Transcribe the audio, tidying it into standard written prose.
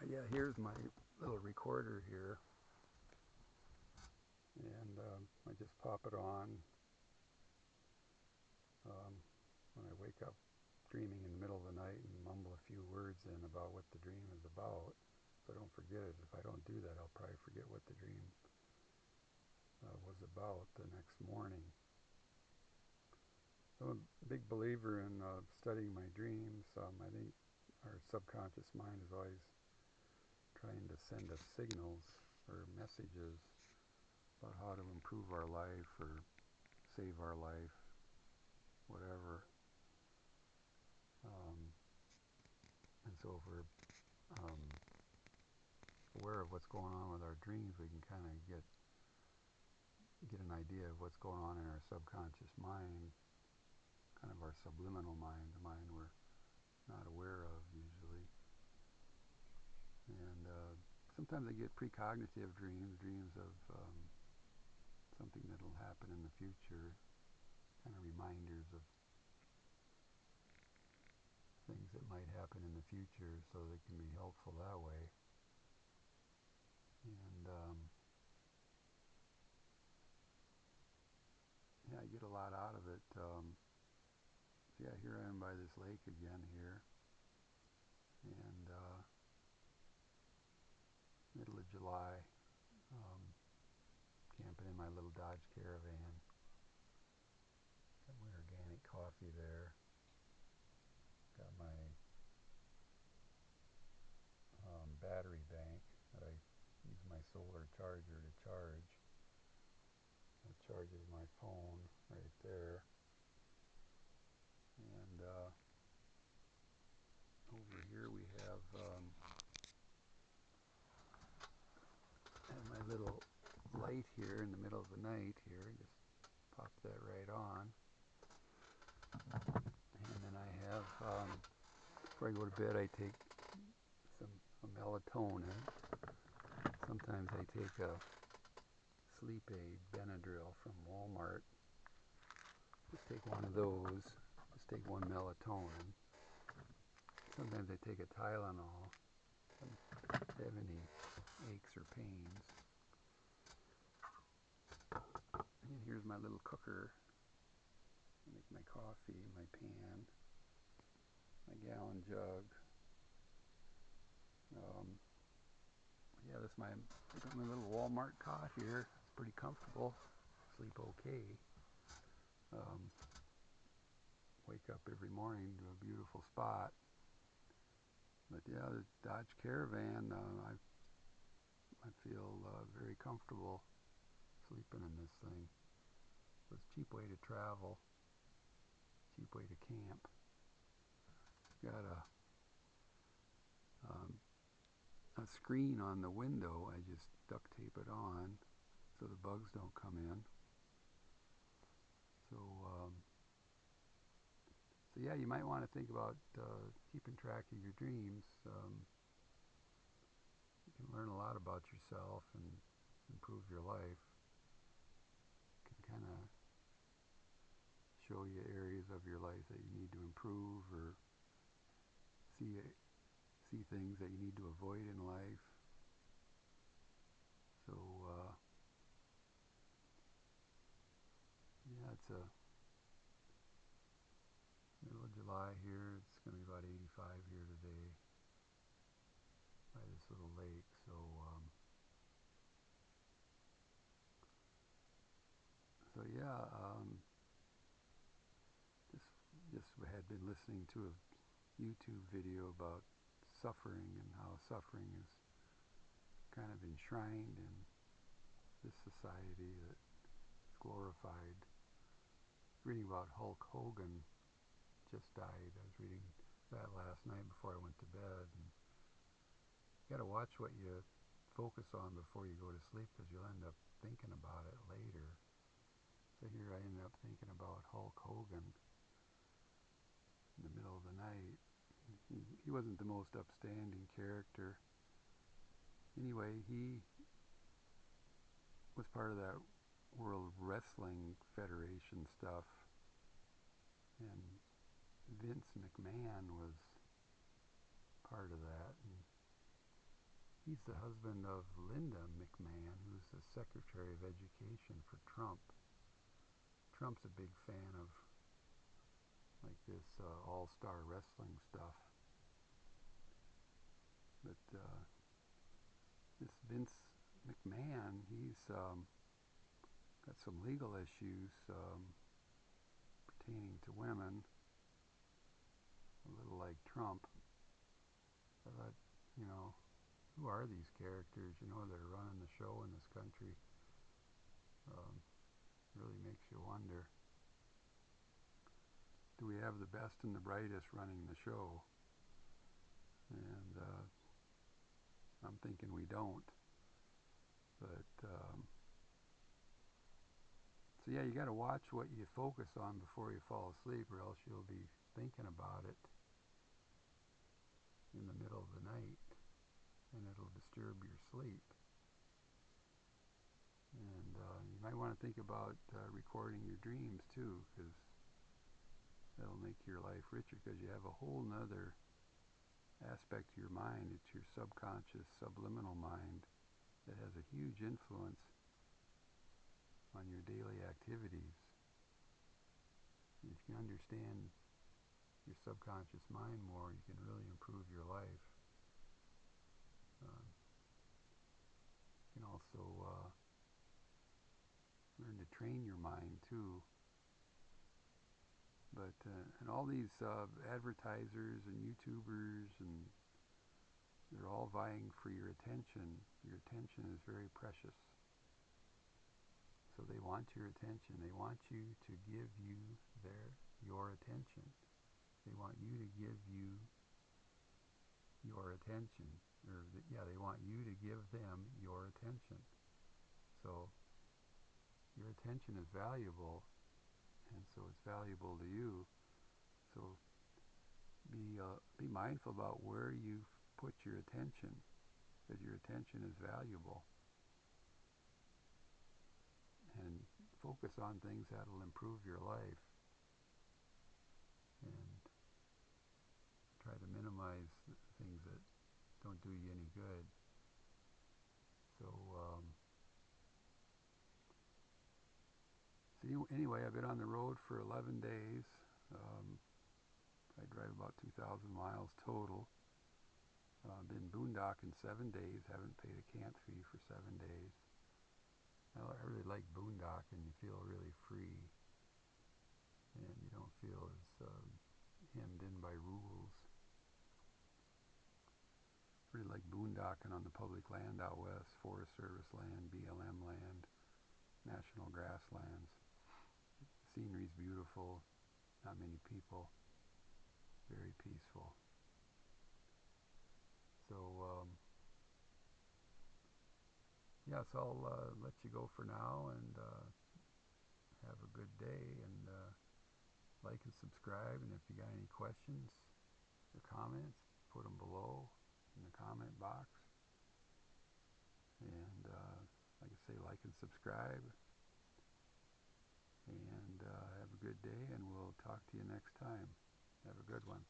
Yeah, here's my little recorder here, and I just pop it on when I wake up dreaming in the middle of the night and mumble a few words in about what the dream is about, so I don't forget it. If I don't do that, I'll probably forget what the dream was about the next morning. So I'm a big believer in studying my dreams. I think our subconscious mind is always trying to send us signals or messages about how to improve our life or save our life, whatever. Um, and so if we're um, aware of what's going on with our dreams, we can kind of get an idea of what's going on in our subconscious mind, kind of our subliminal mind, the mind we're not aware of usually. And sometimes I get precognitive dreams, dreams of something that'll happen in the future, kind of reminders of things that might happen in the future, so they can be helpful that way. And yeah, I get a lot out of it. So yeah, here I am by this lake again here, and middle of July, um, camping in my little Dodge Caravan. Got my organic coffee there. Got my battery bank that I use my solar charger to charge. It charges my phone right there. And over here we have my little light here in the middle of the night here. Just pop that right on. And then I have, before I go to bed, I take some melatonin. Sometimes I take a sleep aid, Benadryl from Walmart. Just take one of those. Just take one melatonin. Sometimes I take a Tylenol if I have any aches or pains. And here's my little cooker. I make my coffee, my pan, my gallon jug. Yeah, this is my little Walmart cot here. It's pretty comfortable. Sleep okay. Um, Wake up every morning to a beautiful spot. But yeah, the Dodge Caravan, I feel very comfortable sleeping in this thing. So it's a cheap way to travel, cheap way to camp. Got a screen on the window. I just duct tape it on so the bugs don't come in. So, so yeah, you might want to think about keeping track of your dreams. You can learn a lot about yourself and improve your life. It can kind of show you areas of your life that you need to improve, or see things that you need to avoid in life. So yeah, it's a middle of July here. It's going to be about 85 here today by this little lake. So yeah, just just had been listening to a YouTube video about suffering and how suffering is kind of enshrined in this society that is glorified. Reading about Hulk Hogan just died. I was reading that last night before I went to bed. And you got to watch what you focus on before you go to sleep, because you'll end up thinking about it later. So here I ended up thinking about Hulk Hogan in the middle of the night. He wasn't the most upstanding character. Anyway, he was part of that World Wrestling Federation stuff, and Vince McMahon was part of that. And He's the husband of Linda McMahon, who's the Secretary of Education for Trump. Trump's a big fan of like this all-star wrestling stuff. But this Vince McMahon, he's got some legal issues pertaining to women, a little like Trump. I thought, you know, who are these characters, you know, that are running the show in this country? Really makes you wonder. Do we have the best and the brightest running the show? And I'm thinking we don't. But so yeah, you got to watch what you focus on before you fall asleep, or else you'll be thinking about it in the middle of the night, and it'll disturb your sleep. And you might want to think about recording your dreams too, because that'll make your life richer, because you have a whole nother aspect to your mind. It's your subconscious, subliminal mind that has a huge influence on your daily activities. If you understand your subconscious mind more, you can really improve your life. You can also learn to train your mind too. But and all these advertisers and YouTubers, and they're all vying for your attention. Your attention is very precious. So they want your attention. They want you to give you your attention. They want you to give you your attention. They want you to give them your attention. So your attention is valuable, and so it's valuable to you. So be mindful about where you put your attention, because your attention is valuable. And focus on things that will improve your life, and try to minimize things that don't do you any good. So anyway, I've been on the road for 11 days. I drive about 2,000 miles total. Been boondocking 7 days. Haven't paid a camp fee for 7 days. I really like boondocking. You feel really free, and you don't feel as hemmed in by rules. Really like boondocking on the public land out west, Forest Service land, BLM land, national grasslands. The scenery's beautiful, not many people, very peaceful. So yes, I'll let you go for now, and have a good day, and like and subscribe. And if you got any questions or comments, put them below in the comment box. And like I say, like and subscribe, and have a good day, and we'll talk to you next time. Have a good one.